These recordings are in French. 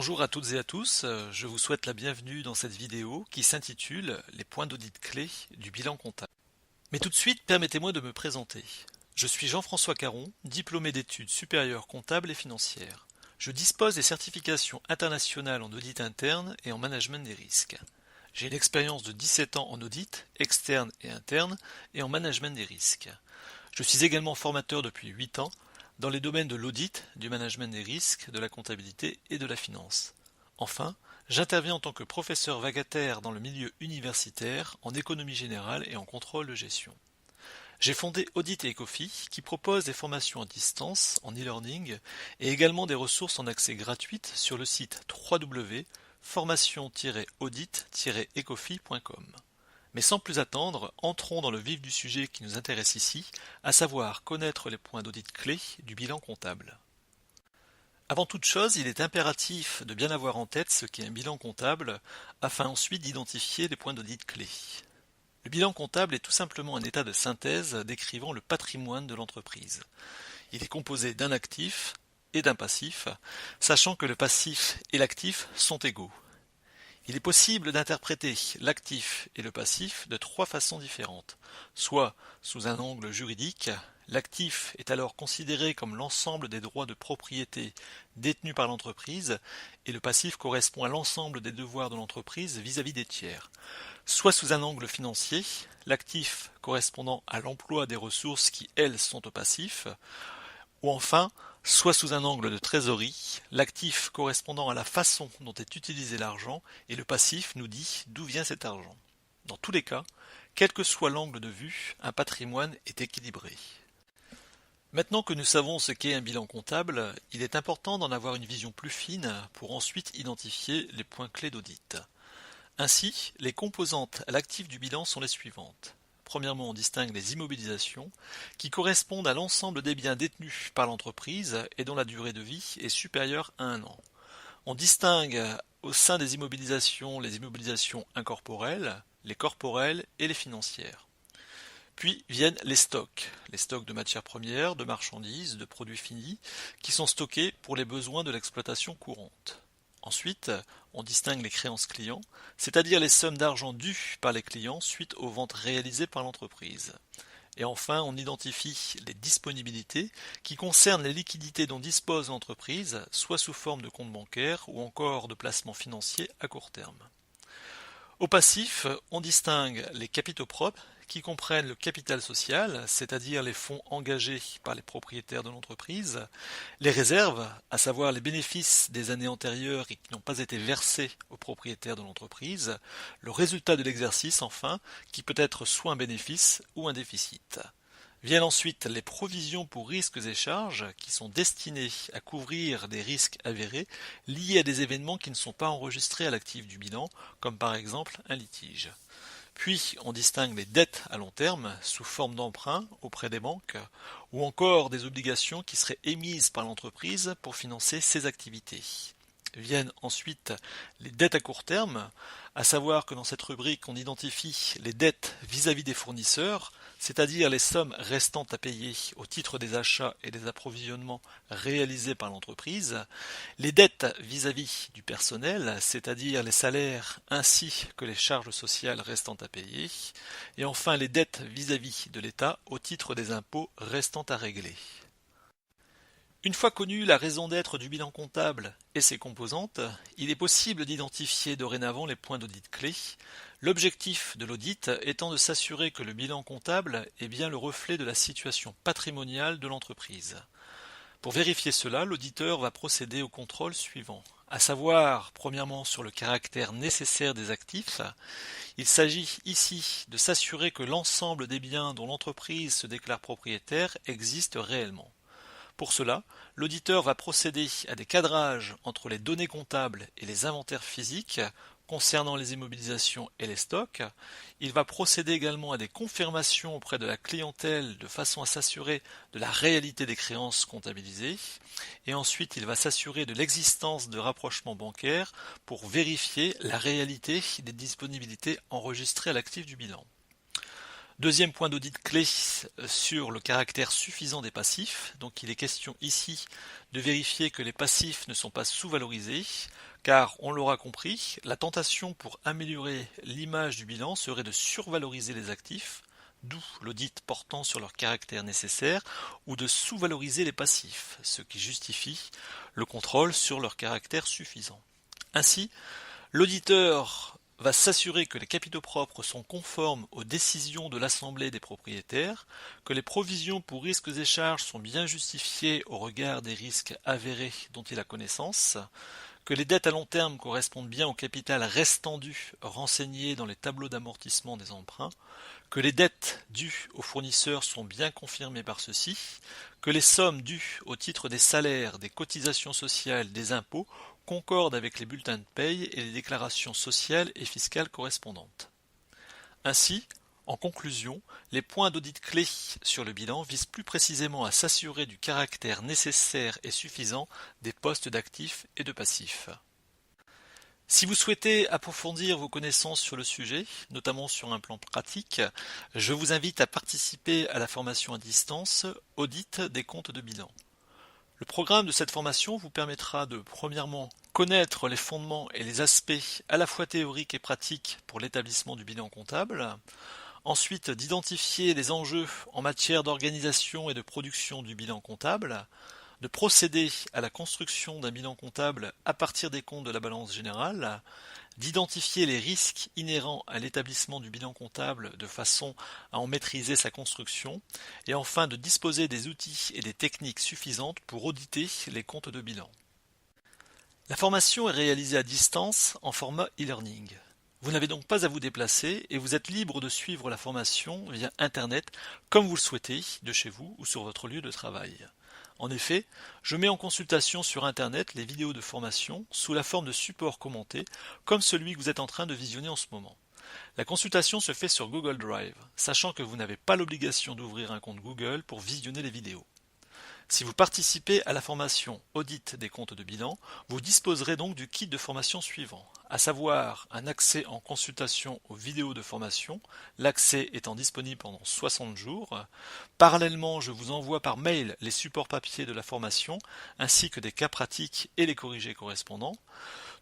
Bonjour à toutes et à tous, je vous souhaite la bienvenue dans cette vidéo qui s'intitule Les points d'audit clés du bilan comptable. Mais tout de suite, permettez-moi de me présenter. Je suis Jean-François Caron, diplômé d'études supérieures comptables et financières. Je dispose des certifications internationales en audit interne et en management des risques. J'ai une expérience de 17 ans en audit, externe et interne, et en management des risques. Je suis également formateur depuis 8 ans dans les domaines de l'audit, du management des risques, de la comptabilité et de la finance. Enfin, j'interviens en tant que professeur vacataire dans le milieu universitaire, en économie générale et en contrôle de gestion. J'ai fondé Audit et Ecofi, qui propose des formations à distance, en e-learning, et également des ressources en accès gratuites sur le site www.formation-audit-ecofi.com. Mais sans plus attendre, entrons dans le vif du sujet qui nous intéresse ici, à savoir connaître les points d'audit clés du bilan comptable. Avant toute chose, il est impératif de bien avoir en tête ce qu'est un bilan comptable, afin ensuite d'identifier les points d'audit clés. Le bilan comptable est tout simplement un état de synthèse décrivant le patrimoine de l'entreprise. Il est composé d'un actif et d'un passif, sachant que le passif et l'actif sont égaux. Il est possible d'interpréter l'actif et le passif de trois façons différentes. Soit sous un angle juridique, l'actif est alors considéré comme l'ensemble des droits de propriété détenus par l'entreprise et le passif correspond à l'ensemble des devoirs de l'entreprise vis-à-vis des tiers. Soit sous un angle financier, l'actif correspondant à l'emploi des ressources qui, elles, sont au passif, ou enfin, soit sous un angle de trésorerie, l'actif correspondant à la façon dont est utilisé l'argent et le passif nous dit d'où vient cet argent. Dans tous les cas, quel que soit l'angle de vue, un patrimoine est équilibré. Maintenant que nous savons ce qu'est un bilan comptable, il est important d'en avoir une vision plus fine pour ensuite identifier les points clés d'audit. Ainsi, les composantes à l'actif du bilan sont les suivantes. Premièrement, on distingue les immobilisations, qui correspondent à l'ensemble des biens détenus par l'entreprise et dont la durée de vie est supérieure à 1 an. On distingue au sein des immobilisations les immobilisations incorporelles, les corporelles et les financières. Puis viennent les stocks de matières premières, de marchandises, de produits finis, qui sont stockés pour les besoins de l'exploitation courante. Ensuite, on distingue les créances clients, c'est-à-dire les sommes d'argent dues par les clients suite aux ventes réalisées par l'entreprise. Et enfin, on identifie les disponibilités qui concernent les liquidités dont dispose l'entreprise, soit sous forme de compte bancaire ou encore de placements financiers à court terme. Au passif, on distingue les capitaux propres qui comprennent le capital social, c'est-à-dire les fonds engagés par les propriétaires de l'entreprise, les réserves, à savoir les bénéfices des années antérieures et qui n'ont pas été versés aux propriétaires de l'entreprise, le résultat de l'exercice enfin, qui peut être soit un bénéfice ou un déficit. Viennent ensuite les provisions pour risques et charges qui sont destinées à couvrir des risques avérés liés à des événements qui ne sont pas enregistrés à l'actif du bilan, comme par exemple un litige. Puis on distingue les dettes à long terme sous forme d'emprunt auprès des banques ou encore des obligations qui seraient émises par l'entreprise pour financer ses activités. Viennent ensuite les dettes à court terme, à savoir que dans cette rubrique on identifie les dettes vis-à-vis des fournisseurs, c'est-à-dire les sommes restant à payer au titre des achats et des approvisionnements réalisés par l'entreprise, les dettes vis-à-vis du personnel, c'est-à-dire les salaires ainsi que les charges sociales restant à payer, et enfin les dettes vis-à-vis de l'État au titre des impôts restant à régler. Une fois connue la raison d'être du bilan comptable et ses composantes, il est possible d'identifier dorénavant les points d'audit clés, l'objectif de l'audit étant de s'assurer que le bilan comptable est bien le reflet de la situation patrimoniale de l'entreprise. Pour vérifier cela, l'auditeur va procéder au contrôle suivant, à savoir, premièrement, sur le caractère nécessaire des actifs. Il s'agit ici de s'assurer que l'ensemble des biens dont l'entreprise se déclare propriétaire existe réellement. Pour cela, l'auditeur va procéder à des cadrages entre les données comptables et les inventaires physiques concernant les immobilisations et les stocks. Il va procéder également à des confirmations auprès de la clientèle de façon à s'assurer de la réalité des créances comptabilisées. Et ensuite, il va s'assurer de l'existence de rapprochements bancaires pour vérifier la réalité des disponibilités enregistrées à l'actif du bilan. Deuxième point d'audit clé sur le caractère suffisant des passifs. Donc il est question ici de vérifier que les passifs ne sont pas sous-valorisés, car on l'aura compris, la tentation pour améliorer l'image du bilan serait de survaloriser les actifs, d'où l'audit portant sur leur caractère nécessaire, ou de sous-valoriser les passifs, ce qui justifie le contrôle sur leur caractère suffisant. Ainsi, l'auditeur va s'assurer que les capitaux propres sont conformes aux décisions de l'Assemblée des propriétaires, que les provisions pour risques et charges sont bien justifiées au regard des risques avérés dont il a connaissance, que les dettes à long terme correspondent bien au capital restant dû renseigné dans les tableaux d'amortissement des emprunts, que les dettes dues aux fournisseurs sont bien confirmées par ceux-ci, que les sommes dues au titre des salaires, des cotisations sociales, des impôts concordent avec les bulletins de paye et les déclarations sociales et fiscales correspondantes. Ainsi, en conclusion, les points d'audit clés sur le bilan visent plus précisément à s'assurer du caractère nécessaire et suffisant des postes d'actifs et de passifs. Si vous souhaitez approfondir vos connaissances sur le sujet, notamment sur un plan pratique, je vous invite à participer à la formation à distance Audit des comptes de bilan. Le programme de cette formation vous permettra de, premièrement, connaître les fondements et les aspects à la fois théoriques et pratiques pour l'établissement du bilan comptable, ensuite d'identifier les enjeux en matière d'organisation et de production du bilan comptable, de procéder à la construction d'un bilan comptable à partir des comptes de la balance générale, d'identifier les risques inhérents à l'établissement du bilan comptable de façon à en maîtriser sa construction, et enfin de disposer des outils et des techniques suffisantes pour auditer les comptes de bilan. La formation est réalisée à distance en format e-learning. Vous n'avez donc pas à vous déplacer et vous êtes libre de suivre la formation via Internet comme vous le souhaitez, de chez vous ou sur votre lieu de travail. En effet, je mets en consultation sur Internet les vidéos de formation sous la forme de supports commentés, comme celui que vous êtes en train de visionner en ce moment. La consultation se fait sur Google Drive, sachant que vous n'avez pas l'obligation d'ouvrir un compte Google pour visionner les vidéos. Si vous participez à la formation Audit des comptes de bilan, vous disposerez donc du kit de formation suivant, à savoir un accès en consultation aux vidéos de formation, l'accès étant disponible pendant 60 jours. Parallèlement, je vous envoie par mail les supports papier de la formation, ainsi que des cas pratiques et les corrigés correspondants.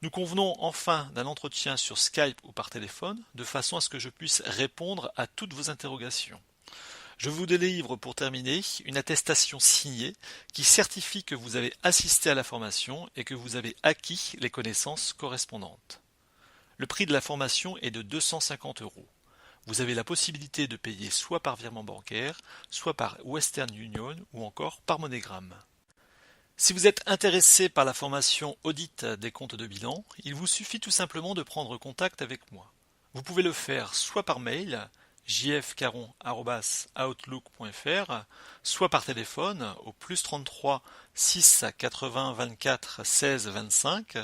Nous convenons enfin d'un entretien sur Skype ou par téléphone, de façon à ce que je puisse répondre à toutes vos interrogations. Je vous délivre pour terminer une attestation signée qui certifie que vous avez assisté à la formation et que vous avez acquis les connaissances correspondantes. Le prix de la formation est de 250 €. Vous avez la possibilité de payer soit par virement bancaire, soit par Western Union ou encore par MoneyGram. Si vous êtes intéressé par la formation Audit des comptes de bilan, il vous suffit tout simplement de prendre contact avec moi. Vous pouvez le faire soit par mail, jfcaron@outlook.fr, soit par téléphone au +33 6 80 24 16 25,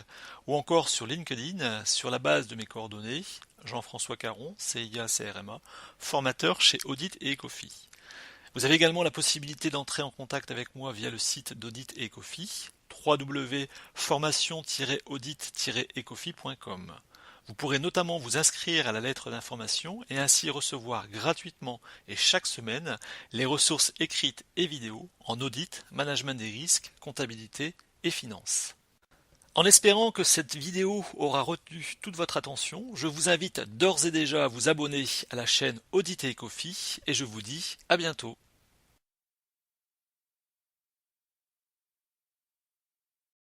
ou encore sur LinkedIn sur la base de mes coordonnées, Jean-François Caron, CIA-CRMA, formateur chez Audit et Ecofi. Vous avez également la possibilité d'entrer en contact avec moi via le site d'Audit et Ecofi, www.formation-audit-ecofi.com. Vous pourrez notamment vous inscrire à la lettre d'information et ainsi recevoir gratuitement et chaque semaine les ressources écrites et vidéo en audit, management des risques, comptabilité et finance. En espérant que cette vidéo aura retenu toute votre attention, je vous invite d'ores et déjà à vous abonner à la chaîne Audit et Ecofi et je vous dis à bientôt.